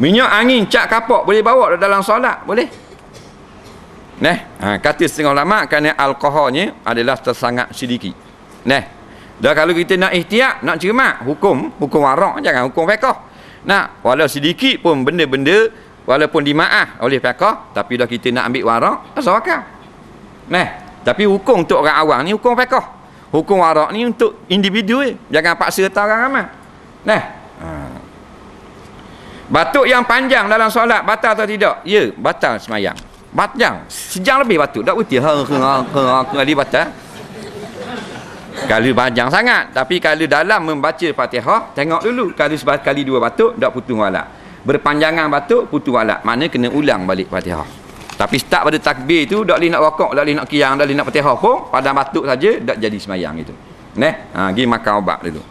Minyak angin cap kapak boleh bawa dalam solat, boleh. Kata setengah ulama kerana alkoholnya adalah tersangat sedikit. Dah kalau kita nak ihtiyat, nak cermat, hukum warak, jangan hukum fiqh. Walau sedikit pun benda-benda walaupun dimaaf oleh fiqh, tapi dah kita nak ambil warak, asal akal. Tapi hukum untuk orang awam ni hukum fiqh. Hukum warak ni untuk individu jangan paksa orang ramai. Batuk yang panjang dalam solat batal atau tidak? Ya, batal semayang. Batal. Sejam lebih batuk. Tak betul. Kali batal. Kalau panjang sangat. Tapi kalau dalam membaca Fatihah, tengok dulu. Kalau sekali dua batuk, tak putus walak. Berpanjangan batuk, putus walak. Maknanya kena ulang balik Fatihah. Tapi start pada takbir tu, tak boleh nak rokok, tak boleh nak qiyam, tak boleh nak Fatihah pun. Pada batuk saja, tak jadi semayang itu. Pergi makan ubat dulu.